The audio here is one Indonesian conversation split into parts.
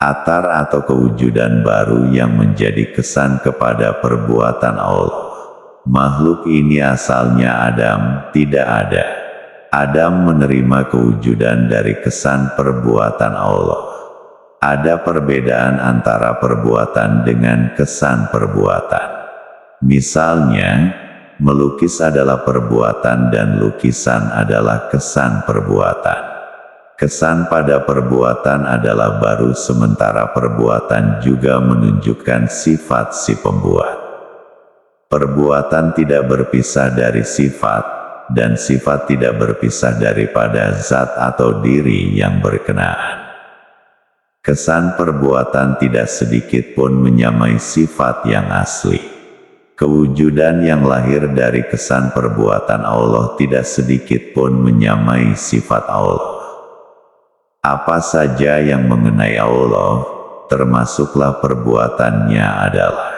Atar atau kewujudan baru yang menjadi kesan kepada perbuatan Allah. Makhluk ini asalnya Adam, tidak ada. Adam menerima kewujudan dari kesan perbuatan Allah. Ada perbedaan antara perbuatan dengan kesan perbuatan. Misalnya, melukis adalah perbuatan dan lukisan adalah kesan perbuatan. Kesan pada perbuatan adalah baru sementara perbuatan juga menunjukkan sifat si pembuat. Perbuatan tidak berpisah dari sifat, dan sifat tidak berpisah daripada zat atau diri yang berkenaan. Kesan perbuatan tidak sedikit pun menyamai sifat yang asli. Kewujudan yang lahir dari kesan perbuatan Allah tidak sedikit pun menyamai sifat Allah. Apa saja yang mengenai Allah, termasuklah perbuatannya adalah.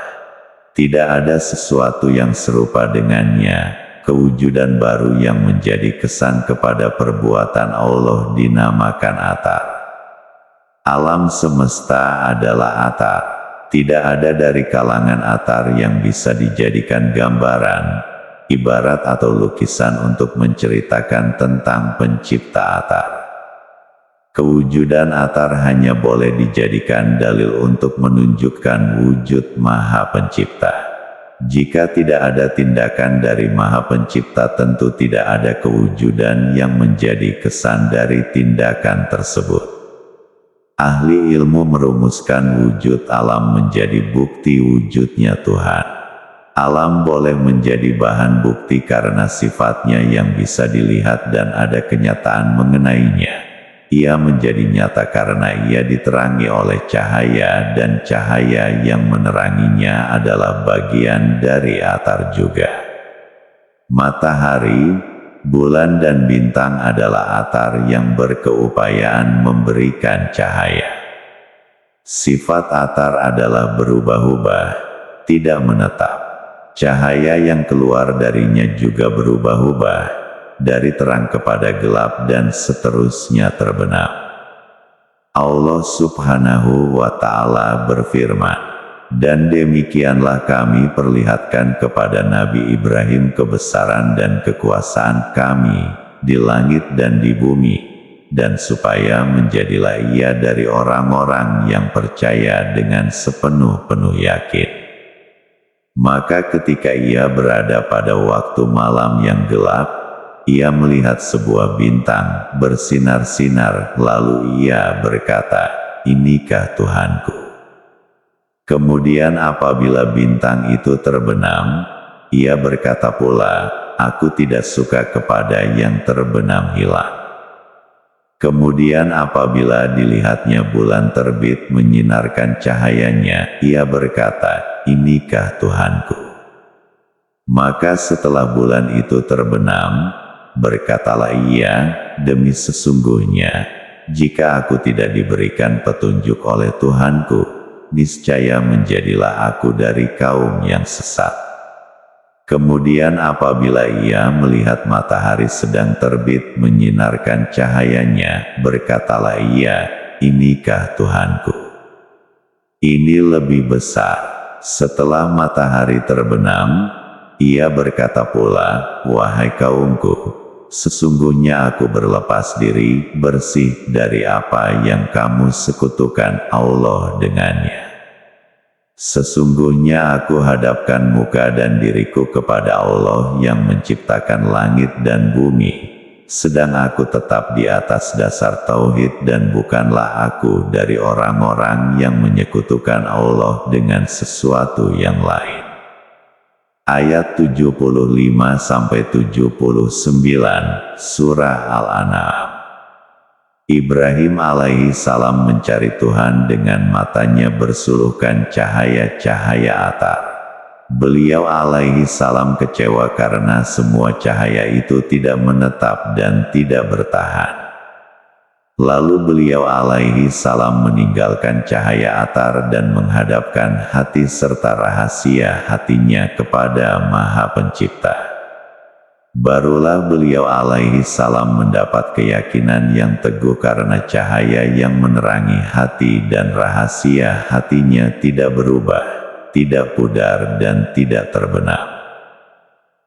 Tidak ada sesuatu yang serupa dengannya. Kewujudan baru yang menjadi kesan kepada perbuatan Allah dinamakan atar. Alam semesta adalah atar. Tidak ada dari kalangan atar yang bisa dijadikan gambaran, ibarat atau lukisan untuk menceritakan tentang pencipta atar. Kewujudan atar hanya boleh dijadikan dalil untuk menunjukkan wujud Maha Pencipta. Jika tidak ada tindakan dari Maha Pencipta, tentu tidak ada kewujudan yang menjadi kesan dari tindakan tersebut. Ahli ilmu merumuskan wujud alam menjadi bukti wujudnya Tuhan. Alam boleh menjadi bahan bukti karena sifatnya yang bisa dilihat dan ada kenyataan mengenainya. Ia menjadi nyata karena ia diterangi oleh cahaya, dan cahaya yang meneranginya adalah bagian dari atar juga. Matahari, bulan dan bintang adalah atar yang berkeupayaan memberikan cahaya. Sifat atar adalah berubah-ubah, tidak menetap. Cahaya yang keluar darinya juga berubah-ubah, dari terang kepada gelap dan seterusnya terbenam. Allah Subhanahu wa Ta'ala berfirman, "Dan demikianlah kami perlihatkan kepada Nabi Ibrahim kebesaran dan kekuasaan kami di langit dan di bumi, dan supaya menjadilah ia dari orang-orang yang percaya dengan sepenuh-penuh yakin." Maka ketika ia berada pada waktu malam yang gelap, ia melihat sebuah bintang bersinar-sinar, lalu ia berkata, "Inikah Tuhanku?" Kemudian apabila bintang itu terbenam, ia berkata pula, "Aku tidak suka kepada yang terbenam hilang." Kemudian apabila dilihatnya bulan terbit menyinarkan cahayanya, ia berkata, "Inikah Tuhanku?" Maka setelah bulan itu terbenam, berkatalah ia, "Demi sesungguhnya, jika aku tidak diberikan petunjuk oleh Tuhanku, niscaya menjadilah aku dari kaum yang sesat." Kemudian apabila ia melihat matahari sedang terbit menyinarkan cahayanya, berkatalah ia, "Inikah Tuhanku?" Ini lebih besar. Setelah matahari terbenam, ia berkata pula, "Wahai kaumku, sesungguhnya aku berlepas diri, bersih dari apa yang kamu sekutukan Allah dengannya. Sesungguhnya aku hadapkan muka dan diriku kepada Allah yang menciptakan langit dan bumi, sedang aku tetap di atas dasar tauhid dan bukanlah aku dari orang-orang yang menyekutukan Allah dengan sesuatu yang lain." Ayat 75-79, Surah Al-An'am. Ibrahim alaihi salam mencari Tuhan dengan matanya bersuluhkan cahaya-cahaya atar. Beliau alaihi salam kecewa karena semua cahaya itu tidak menetap dan tidak bertahan. Lalu beliau alaihi salam meninggalkan cahaya atar dan menghadapkan hati serta rahasia hatinya kepada Maha Pencipta. Barulah beliau alaihi salam mendapat keyakinan yang teguh karena cahaya yang menerangi hati dan rahasia hatinya tidak berubah, tidak pudar dan tidak terbenam.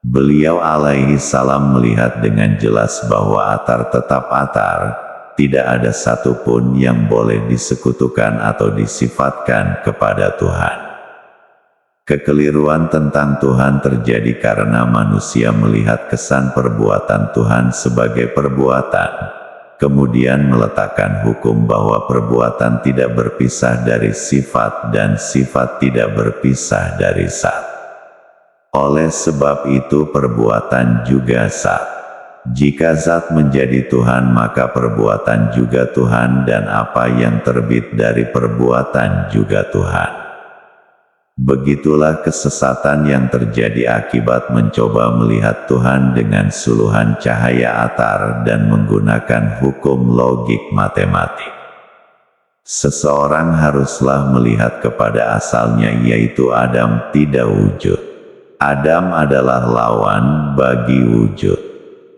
Beliau alaihi salam melihat dengan jelas bahwa atar tetap atar, tidak ada satupun yang boleh disekutukan atau disifatkan kepada Tuhan. Kekeliruan tentang Tuhan terjadi karena manusia melihat kesan perbuatan Tuhan sebagai perbuatan, kemudian meletakkan hukum bahwa perbuatan tidak berpisah dari sifat dan sifat tidak berpisah dari zat. Oleh sebab itu perbuatan juga zat. Jika zat menjadi Tuhan maka perbuatan juga Tuhan dan apa yang terbit dari perbuatan juga Tuhan. Begitulah kesesatan yang terjadi akibat mencoba melihat Tuhan dengan suluhan cahaya atar dan menggunakan hukum logik matematik. Seseorang haruslah melihat kepada asalnya yaitu Adam tidak wujud. Adam adalah lawan bagi wujud.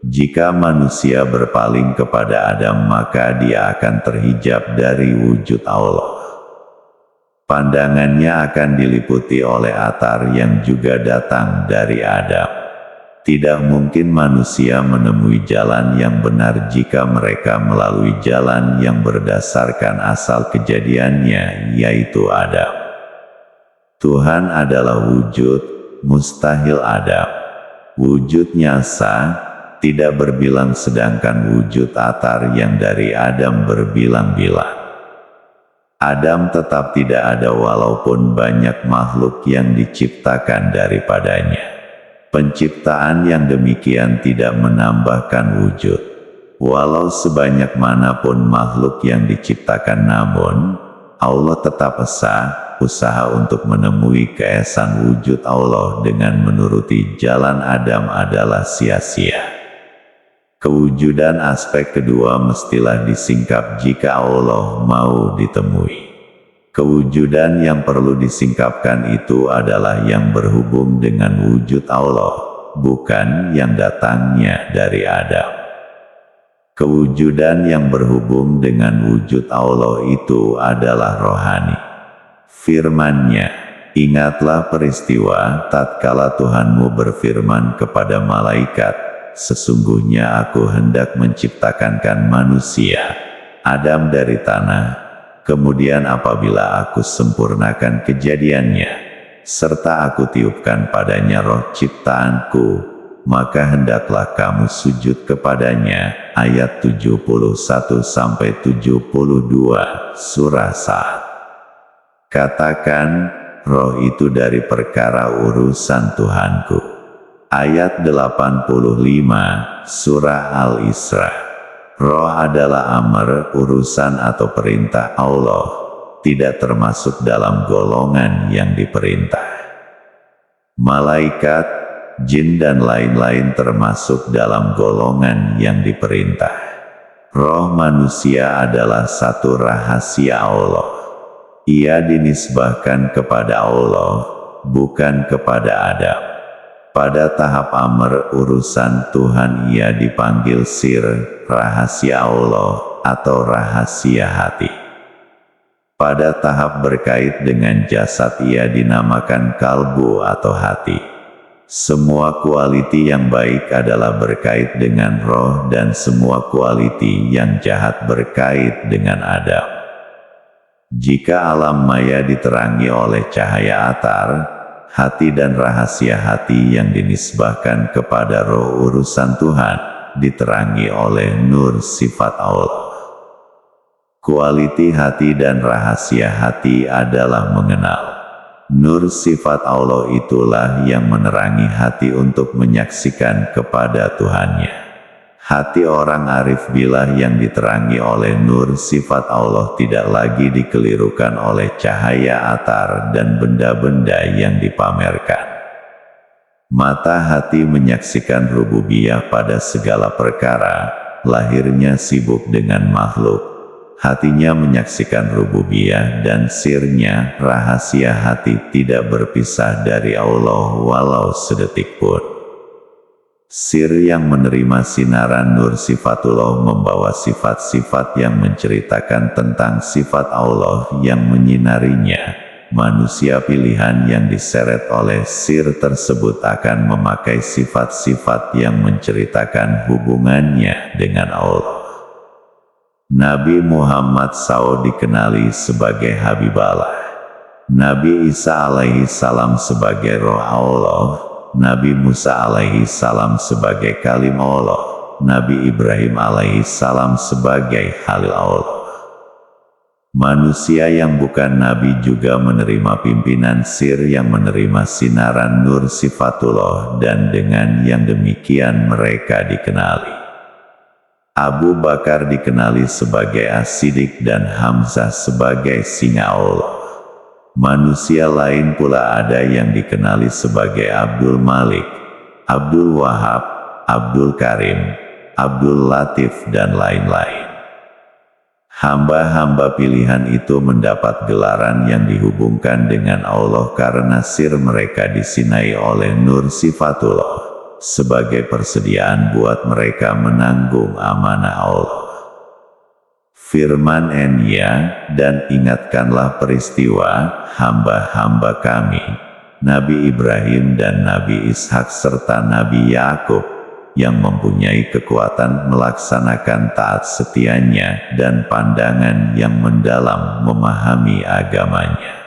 Jika manusia berpaling kepada Adam maka dia akan terhijab dari wujud Allah. Pandangannya akan diliputi oleh atar yang juga datang dari Adam. Tidak mungkin manusia menemui jalan yang benar jika mereka melalui jalan yang berdasarkan asal kejadiannya, yaitu Adam. Tuhan adalah wujud, mustahil Adam. Wujudnya sah, tidak berbilang sedangkan wujud atar yang dari Adam berbilang-bilang. Adam tetap tidak ada walaupun banyak makhluk yang diciptakan daripadanya. Penciptaan yang demikian tidak menambahkan wujud. Walau sebanyak manapun makhluk yang diciptakan namun, Allah tetap usaha untuk menemui keesan wujud Allah dengan menuruti jalan Adam adalah sia-sia. Kewujudan aspek kedua mestilah disingkap jika Allah mau ditemui. Kewujudan yang perlu disingkapkan itu adalah yang berhubung dengan wujud Allah, bukan yang datangnya dari Adam. Kewujudan yang berhubung dengan wujud Allah itu adalah rohani. Firman-Nya, ingatlah peristiwa tatkala Tuhanmu berfirman kepada malaikat, sesungguhnya aku hendak menciptakan manusia, Adam dari tanah, kemudian apabila aku sempurnakan kejadiannya, serta aku tiupkan padanya roh ciptaanku, maka hendaklah kamu sujud kepadanya. Ayat 71-72 Surah Sa'ad. Katakan, roh itu dari perkara urusan Tuhanku. Ayat 85, Surah Al-Isra. Roh adalah amr, urusan atau perintah Allah, tidak termasuk dalam golongan yang diperintah. Malaikat, jin dan lain-lain termasuk dalam golongan yang diperintah. Roh manusia adalah satu rahasia Allah. Ia dinisbahkan kepada Allah, bukan kepada Adam. Pada tahap amr urusan Tuhan ia dipanggil sir, rahasia Allah, atau rahasia hati. Pada tahap berkait dengan jasad ia dinamakan kalbu atau hati. Semua kualiti yang baik adalah berkait dengan roh dan semua kualiti yang jahat berkait dengan Adam. Jika alam maya diterangi oleh cahaya atar, hati dan rahasia hati yang dinisbahkan kepada roh urusan Tuhan, diterangi oleh nur sifat Allah. Kualiti hati dan rahasia hati adalah mengenal. Nur sifat Allah itulah yang menerangi hati untuk menyaksikan kepada Tuhannya. Hati orang arif billah yang diterangi oleh nur sifat Allah tidak lagi dikelirukan oleh cahaya atar dan benda-benda yang dipamerkan. Mata hati menyaksikan rububiyah pada segala perkara, lahirnya sibuk dengan makhluk. Hatinya menyaksikan rububiyah dan sirnya, rahasia hati tidak berpisah dari Allah walau sedetik pun. Sir yang menerima sinaran Nur Sifatullah membawa sifat-sifat yang menceritakan tentang sifat Allah yang menyinarinya. Manusia pilihan yang diseret oleh sir tersebut akan memakai sifat-sifat yang menceritakan hubungannya dengan Allah. Nabi Muhammad SAW dikenali sebagai Habiballah. Nabi Isa alaihi salam sebagai Roh Allah. Nabi Musa alaihi salam sebagai Kalim Allah. Nabi Ibrahim alaihi salam sebagai Khalil Allah. Manusia yang bukan nabi juga menerima pimpinan sir yang menerima sinaran Nur Sifatullah, dan dengan yang demikian mereka dikenali. Abu Bakar dikenali sebagai As-Siddiq dan Hamzah sebagai Singa Allah. Manusia lain pula ada yang dikenali sebagai Abdul Malik, Abdul Wahab, Abdul Karim, Abdul Latif dan lain-lain. Hamba-hamba pilihan itu mendapat gelaran yang dihubungkan dengan Allah karena sir mereka disinai oleh Nur Sifatullah, sebagai persediaan buat mereka menanggung amanah Allah. Firman Enya, dan ingatkanlah peristiwa hamba-hamba kami, Nabi Ibrahim dan Nabi Ishak serta Nabi Yakub, yang mempunyai kekuatan melaksanakan taat setianya dan pandangan yang mendalam memahami agamanya.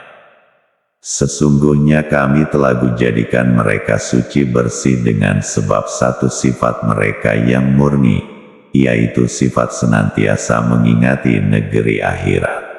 Sesungguhnya kami telah jadikan mereka suci bersih dengan sebab satu sifat mereka yang murni, yaitu sifat senantiasa mengingati negeri akhirat.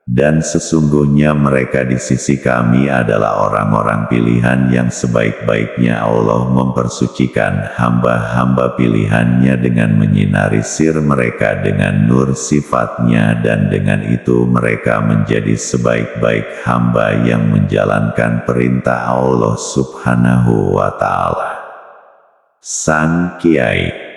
Dan sesungguhnya mereka di sisi kami adalah orang-orang pilihan yang sebaik-baiknya Allah mempersucikan hamba-hamba pilihannya dengan menyinari sir mereka dengan nur sifatnya, dan dengan itu mereka menjadi sebaik-baik hamba yang menjalankan perintah Allah Subhanahu wa Ta'ala. Sang Kiai